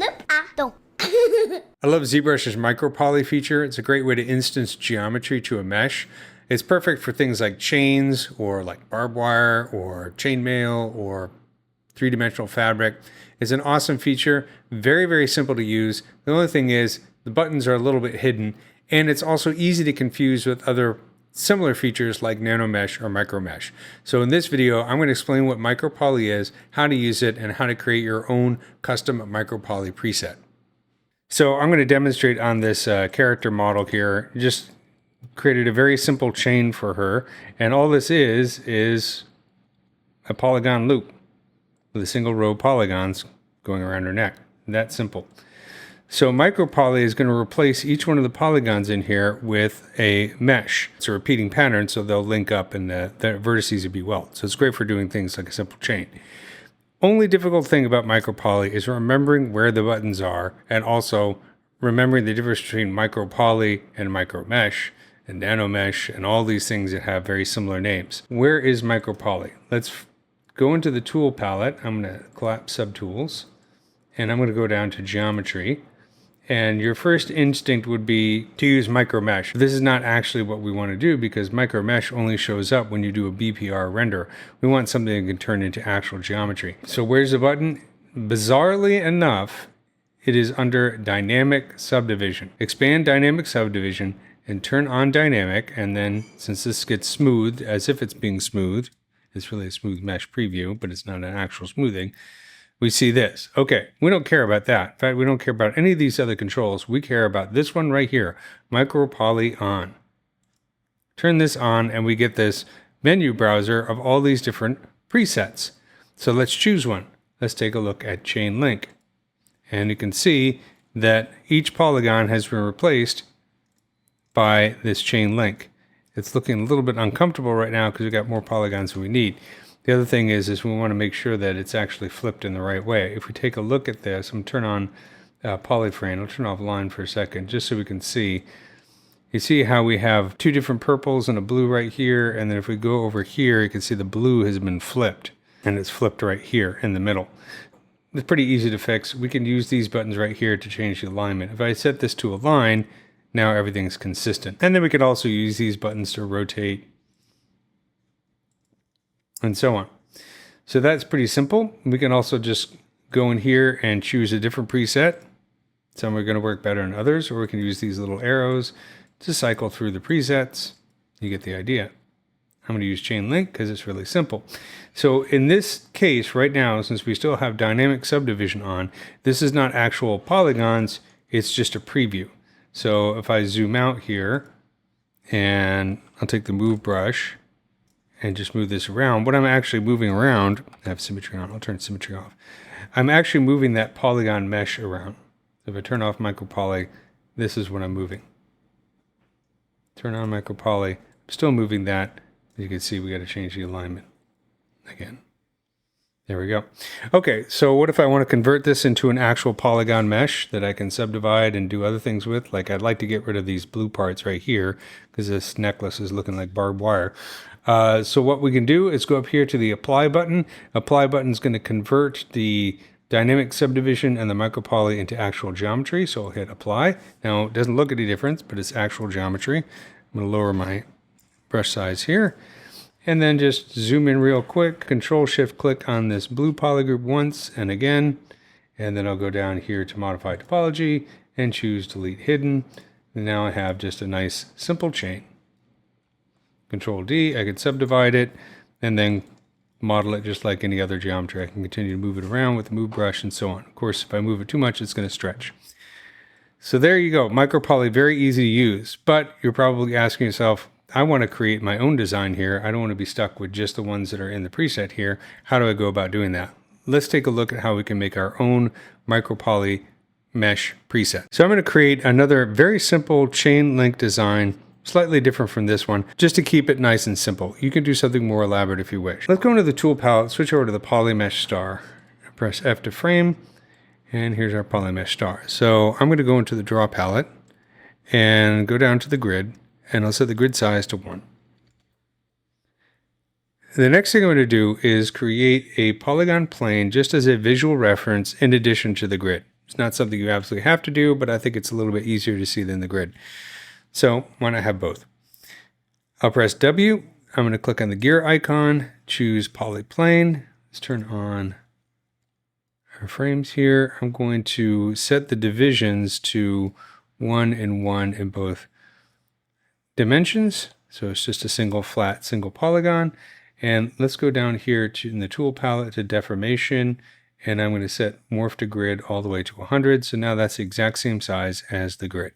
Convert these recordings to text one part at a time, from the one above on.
Bloopatone. I love ZBrush's Micropoly feature. It's a great way to instance geometry to a mesh. It's perfect for things like chains or like barbed wire or chainmail or three-dimensional fabric. It's an awesome feature, very, very simple to use. The only thing is the buttons are a little bit hidden, and it's also easy to confuse with other similar features like Nano Mesh or Micromesh. So in this video, I'm going to explain what Micropoly is, how to use it, and how to create your own custom Micropoly preset. So I'm going to demonstrate on this character model here. Just created a very simple chain for her, and all this is a polygon loop with a single row of polygons going around her neck. That simple. So Micropoly is going to replace each one of the polygons in here with a mesh. It's a repeating pattern, so they'll link up and the vertices will be weld. So it's great for doing things like a simple chain. Only difficult thing about Micropoly is remembering where the buttons are, and also remembering the difference between Micropoly and Micromesh and Nano Mesh and all these things that have very similar names. Where is Micropoly? Let's go into the tool palette. I'm going to collapse subtools, and I'm going to go down to geometry. And your first instinct would be to use Micromesh. This is not actually what we want to do, because Micromesh only shows up when you do a BPR render. We want something that can turn into actual geometry. So where's the button? Bizarrely enough, it is under Dynamic Subdivision. Expand Dynamic Subdivision and turn on Dynamic, and then since this gets smoothed as if it's being smoothed, it's really a smooth mesh preview, but it's not an actual smoothing. We see this. Okay, we don't care about that. In fact, we don't care about any of these other controls. We care about this one right here, Micropoly on. Turn this on and we get this menu browser of all these different presets. So let's choose one. Let's take a look at chain link. And you can see that each polygon has been replaced by this chain link. It's looking a little bit uncomfortable right now because we've got more polygons than we need. The other thing is we want to make sure that it's actually flipped in the right way. If we take a look at this, I'm going to turn on polyframe. I'll turn off line for a second just so we can see. You see how we have two different purples and a blue right here, and then if we go over here, you can see the blue has been flipped, and it's flipped right here in the middle. It's pretty easy to fix. We can use these buttons right here to change the alignment. If I set this to align, now everything's consistent. And then we could also use these buttons to rotate and so on. So that's pretty simple. We can also just go in here and choose a different preset. Some are going to work better than others, or we can use these little arrows to cycle through the presets. You get the idea. I'm going to use chain link because it's really simple. So in this case right now, since we still have dynamic subdivision on, this is not actual polygons, it's just a preview. So if I zoom out here, and I'll take the move brush and just move this around. What I'm actually moving around, I have symmetry on, I'll turn symmetry off. I'm actually moving that polygon mesh around. So if I turn off Micropoly, this is what I'm moving. Turn on Micropoly, I'm still moving that. As you can see, we got to change the alignment again. There we go. Okay, so what if I want to convert this into an actual polygon mesh that I can subdivide and do other things with? Like I'd like to get rid of these blue parts right here because this necklace is looking like barbed wire. So what we can do is go up here to the apply button. Apply button is going to convert the dynamic subdivision and the Micropoly into actual geometry. So I'll hit apply. Now it doesn't look any difference, but it's actual geometry. I'm going to lower my brush size here. And then just zoom in real quick, Control Shift click on this blue polygroup once and again, and then I'll go down here to modify topology and choose delete hidden. And now I have just a nice simple chain. Control D, I can subdivide it and then model it just like any other geometry. I can continue to move it around with the move brush and so on. Of course, if I move it too much, it's going to stretch. So there you go, Micropoly, very easy to use, but you're probably asking yourself, I want to create my own design here. I don't want to be stuck with just the ones that are in the preset here. How do I go about doing that? Let's take a look at how we can make our own Micropoly mesh preset. So I'm going to create another very simple chain link design, slightly different from this one, just to keep it nice and simple. You can do something more elaborate if you wish. Let's go into the tool palette, switch over to the Polymesh star, press F to frame, and here's our Polymesh star. So I'm going to go into the draw palette and go down to the grid, and I'll set the grid size to 1. The next thing I'm going to do is create a polygon plane just as a visual reference in addition to the grid. It's not something you absolutely have to do, but I think it's a little bit easier to see than the grid. So why not have both? I'll press W. I'm going to click on the gear icon, choose polyplane. Let's turn on our frames here. I'm going to set the divisions to 1 and 1 in both dimensions. So it's just a single flat, single polygon. And let's go down here to in the tool palette to deformation. And I'm going to set morph to grid all the way to 100. So now that's the exact same size as the grid.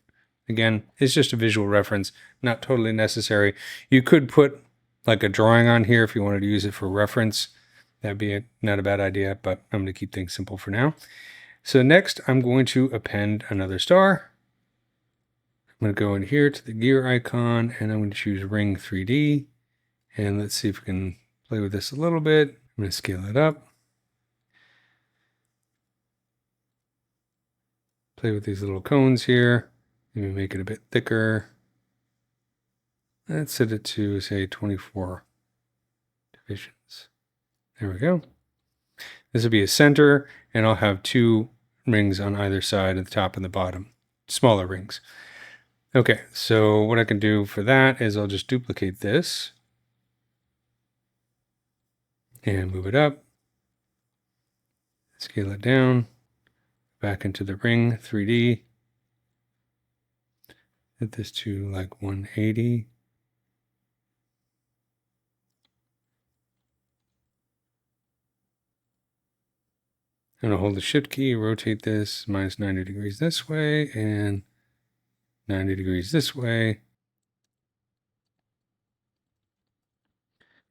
Again, it's just a visual reference, not totally necessary. You could put like a drawing on here if you wanted to use it for reference. That'd be not a bad idea, but I'm going to keep things simple for now. So next, I'm going to append another star. I'm going to go in here to the gear icon, and I'm going to choose Ring 3D. And let's see if we can play with this a little bit. I'm going to scale it up. Play with these little cones here. Maybe make it a bit thicker. Let's set it to, say, 24 divisions. There we go. This will be a center, and I'll have 2 rings on either side at the top and the bottom, smaller rings. Okay, so what I can do for that is I'll just duplicate this and move it up, scale it down, back into the ring 3D, set this to like 180. I'm going to hold the shift key, rotate this minus 90 degrees this way and 90 degrees this way. I'm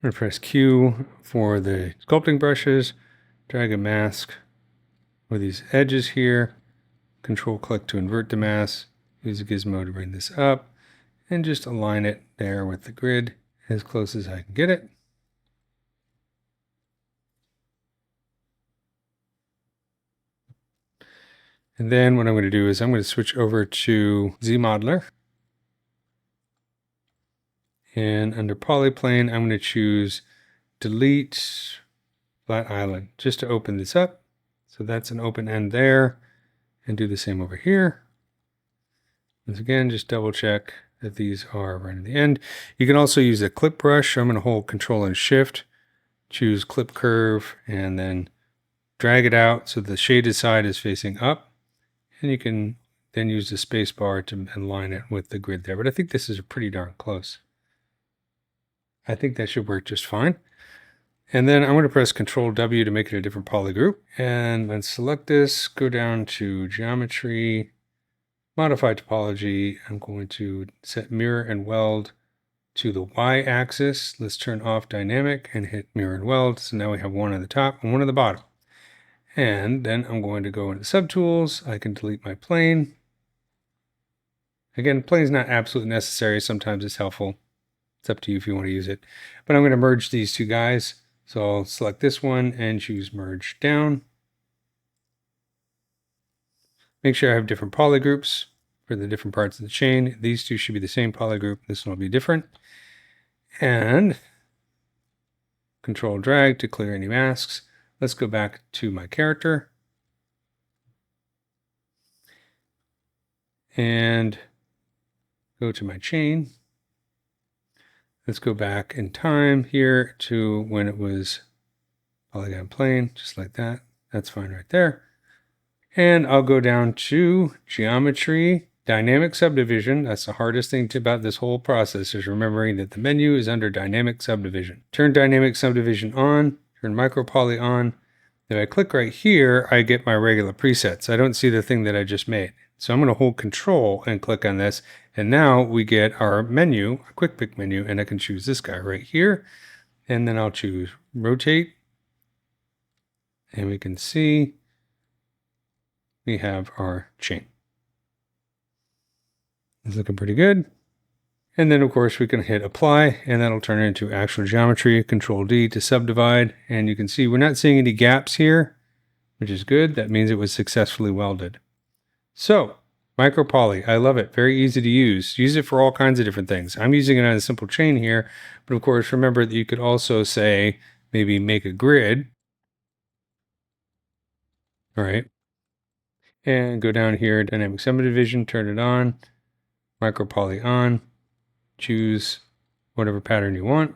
going to press Q for the sculpting brushes, drag a mask with these edges here, control click to invert the mask, use a gizmo to bring this up, and just align it there with the grid as close as I can get it. And then what I'm going to do is I'm going to switch over to ZModeler. And under polyplane, I'm going to choose delete flat island just to open this up. So that's an open end there, and do the same over here. Once again, just double check that these are right at the end. You can also use a clip brush. So I'm going to hold Control and Shift, choose clip curve, and then drag it out so the shaded side is facing up. And you can then use the space bar to align it with the grid there. But I think this is pretty darn close. I think that should work just fine. And then I'm going to press Control W to make it a different poly group. And then select this, go down to Geometry, Modify Topology. I'm going to set Mirror and Weld to the Y-axis. Let's turn off Dynamic and hit Mirror and Weld. So now we have one on the top and one on the bottom. And then I'm going to go into Subtools. I can delete my plane. Again, plane is not absolutely necessary. Sometimes it's helpful. It's up to you if you want to use it. But I'm going to merge these two guys. So I'll select this one and choose Merge Down. Make sure I have different poly groups for the different parts of the chain. These two should be the same poly group. This one will be different. And Control Drag to clear any masks. Let's go back to my character. And go to my chain. Let's go back in time here to when it was polygon plane, just like that. That's fine right there. And I'll go down to Geometry, Dynamic Subdivision. That's the hardest thing about this whole process, is remembering that the menu is under Dynamic Subdivision. Turn Dynamic Subdivision on, turn Micropoly on. If I click right here, I get my regular presets. I don't see the thing that I just made. So I'm going to hold Control and click on this. And now we get our menu, a quick pick menu, and I can choose this guy right here. And then I'll choose Rotate. And we can see we have our chain. It's looking pretty good. And then of course we can hit apply, and that'll turn it into actual geometry. Control D to subdivide. And you can see we're not seeing any gaps here, which is good. That means it was successfully welded. So Micropoly, I love it. Very easy to use. Use it for all kinds of different things. I'm using it on a simple chain here, but of course, remember that you could also say, maybe make a grid. All right. and go down here, dynamic subdivision, turn it on, Micropoly on, choose whatever pattern you want,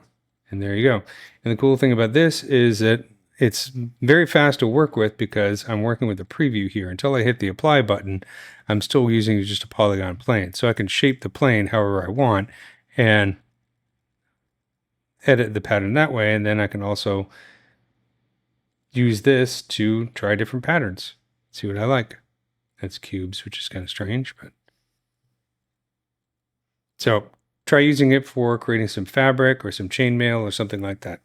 and there you go. And the cool thing about this is that it's very fast to work with because I'm working with the preview here. Until I hit the apply button, I'm still using just a polygon plane. So I can shape the plane however I want and edit the pattern that way. And then I can also use this to try different patterns, see what I like. That's cubes, which is kind of strange, but so try using it for creating some fabric or some chainmail or something like that.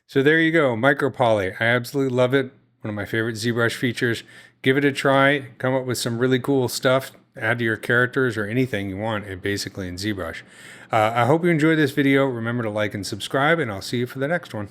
So there you go, Micropoly. I absolutely love it. One of my favorite ZBrush features. Give it a try. Come up with some really cool stuff. Add to your characters or anything you want, basically in ZBrush. I hope you enjoyed this video. Remember to like and subscribe, and I'll see you for the next one.